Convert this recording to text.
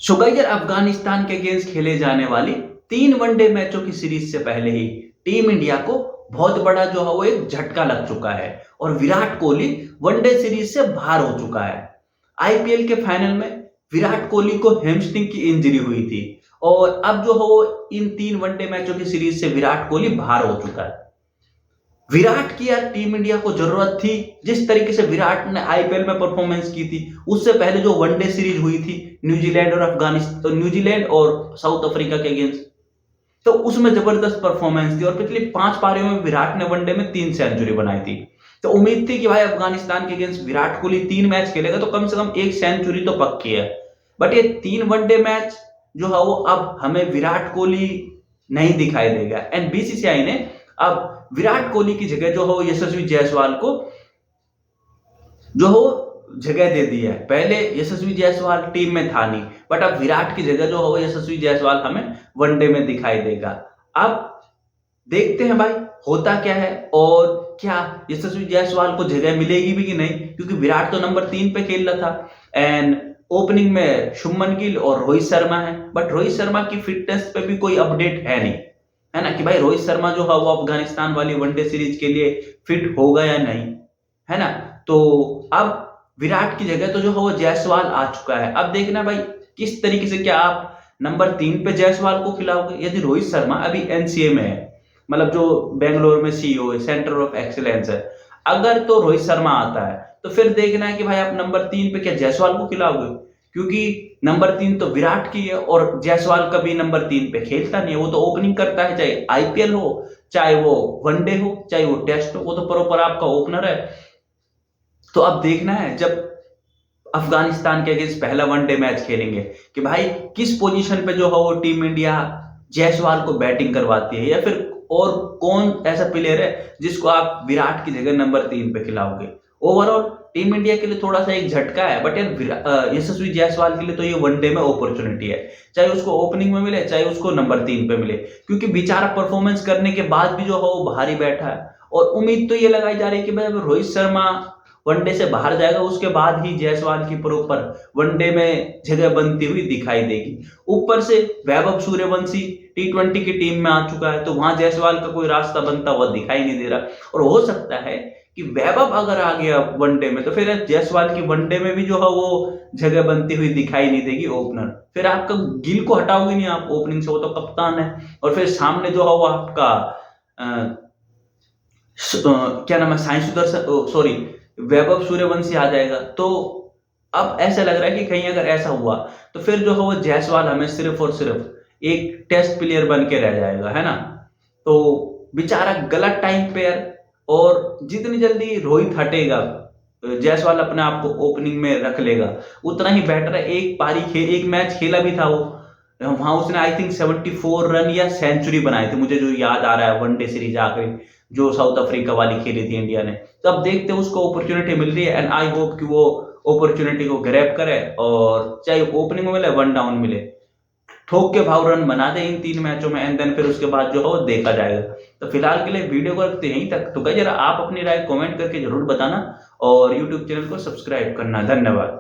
So guys यार, अफगानिस्तान के against खेले जाने वाली 3 वनडे मैचों की सीरीज से पहले ही टीम इंडिया को बहुत बड़ा जो है वो एक झटका लग चुका है और विराट कोहली वनडे सीरीज से बाहर हो चुका है। आईपीएल के फाइनल में विराट कोहली को हैमस्ट्रिंग की इंजरी हुई थी और अब जो है वो इन 3 वनडे मैचों की सीरीज से विराट कोहली बाहर हो चुका है। विराट की यार टीम इंडिया को जरूरत थी। जिस तरीके से विराट ने आईपीएल में परफॉर्मेंस की थी, उससे पहले जो वनडे सीरीज हुई थी न्यूजीलैंड और साउथ अफ्रीका के अगेंस्ट, तो उसमें जबरदस्त परफॉर्मेंस थी और पिछली 5 पारियों में विराट ने वनडे में 3 सेंचुरी बनाई थी। तो उम्मीद थी कि भाई अफगानिस्तान के अगेंस्ट विराट कोहली 3 मैच खेलेगा तो कम से कम 1 सेंचुरी तो पक्की है। बट ये 3 वनडे मैच जो है वो अब हमें विराट कोहली नहीं दिखाई देगा एंड बीसीसीआई ने अब विराट कोहली की जगह जो हो यशस्वी जायसवाल को जो हो जगह दे दी है। पहले यशस्वी जायसवाल टीम में था नहीं, बट अब विराट की जगह जो हो यशस्वी जायसवाल हमें वनडे में दिखाई देगा। अब देखते हैं भाई होता क्या है और क्या यशस्वी जायसवाल को जगह मिलेगी भी कि नहीं, क्योंकि विराट तो नंबर 3 पे खेल रहा था एंड ओपनिंग में शुभमन गिल और रोहित शर्मा है। बट रोहित शर्मा की फिटनेस पे भी कोई अपडेट है नहीं, है ना, कि भाई रोहित शर्मा जो है वो अफगानिस्तान वाली वनडे सीरीज के लिए फिट होगा या नहीं, है ना। तो अब विराट की जगह तो जो है वो जायसवाल आ चुका है। अब देखना भाई किस तरीके से, क्या आप नंबर 3 पे जायसवाल को खिलाओगे यदि रोहित शर्मा अभी एनसीए में है, मतलब जो बेंगलोर में सीईओ है, सेंटर ऑफ एक्सीलेंस है। अगर तो रोहित शर्मा आता है तो फिर देखना है कि भाई आप नंबर 3 पे क्या जायसवाल को खिलाओगे, क्योंकि नंबर 3 तो विराट की है और जायसवाल कभी नंबर 3 पे खेलता नहीं है। वो तो ओपनिंग करता है, चाहे आईपीएल हो, चाहे वो वनडे हो, चाहे वो टेस्ट हो, वो तो प्रॉपर आपका ओपनर है। तो अब देखना है जब अफगानिस्तान के अगेंस्ट पहला वनडे मैच खेलेंगे कि भाई किस पोजीशन पे जो है वो टीम इंडिया जायसवाल को बैटिंग करवाती है, या फिर और कौन ऐसा प्लेयर है जिसको आप विराट की जगह नंबर 3 पे खिलाओगे। ओवरऑल टीम इंडिया के लिए थोड़ा सा एक झटका है, बट यार यशस्वी जायसवाल के लिए तो ये वनडे में अपॉर्चुनिटी है, चाहे उसको ओपनिंग में मिले चाहे उसको नंबर 3 पे मिले, क्योंकि बेचारा परफॉर्मेंस करने के बाद भी जो है वो बाहर ही बैठा है। और उम्मीद तो ये लगाई जा रही है कि भाई रोहित शर्मा वनडे से बाहर जाएगा उसके बाद ही जायसवाल की प्रॉपर वनडे में जगह बनती हुई दिखाई देगी। ऊपर से वैभव सूर्यवंशी टी20 की टीम में आ चुका है, तो वहां जायसवाल का कोई रास्ता बनता हुआ दिखाई नहीं दे रहा। और हो सकता है कि वैभव अगर आ गया वनडे में तो फिर जायसवाल की वनडे में भी जो है वो जगह बनती हुई दिखाई नहीं देगी ओपनर। फिर आपका गिल को हटाओगे नहीं आप ओपनिंग से, वो तो कप्तान है। और फिर सामने जो है वो आपका क्या नाम है, साई सुदर्शन, सॉरी, वैभव सूर्यवंशी आ जाएगा। तो अब ऐसा लग रहा है कि कहीं अगर ऐसा हुआ तो फिर जो है वो जायसवाल हमें सिर्फ और सिर्फ एक टेस्ट प्लेयर बन के रह जाएगा, है ना। तो बेचारा गलत टाइम पे यार, और जितनी जल्दी रोहित हटेगा जायसवाल अपने आप को ओपनिंग में रख लेगा उतना ही बेटर है। एक मैच खेला भी था वो, वहां उसने आई थिंक 74 रन या सेंचुरी बनाए थे, मुझे जो याद आ रहा है, वनडे सीरीज आखिरी जो साउथ अफ्रीका वाली खेली थी इंडिया ने। तो अब देखते हैं उसको अपॉर्चुनिटी मिल रही है एंड आई होप कि वो अपॉर्चुनिटी को ग्रैब करे और चाहे ओपनिंग में मिले वन डाउन मिले, ठोक के भाव रन बना दे इन 3 मैचों में एंड देन फिर उसके बाद जो है वो देखा जाएगा। तो फिलहाल के लिए वीडियो को रखते हैं यहीं तक। तो गाइस जरा आप अपनी राय कमेंट करके जरूर बताना और यूट्यूब चैनल को सब्सक्राइब करना। धन्यवाद।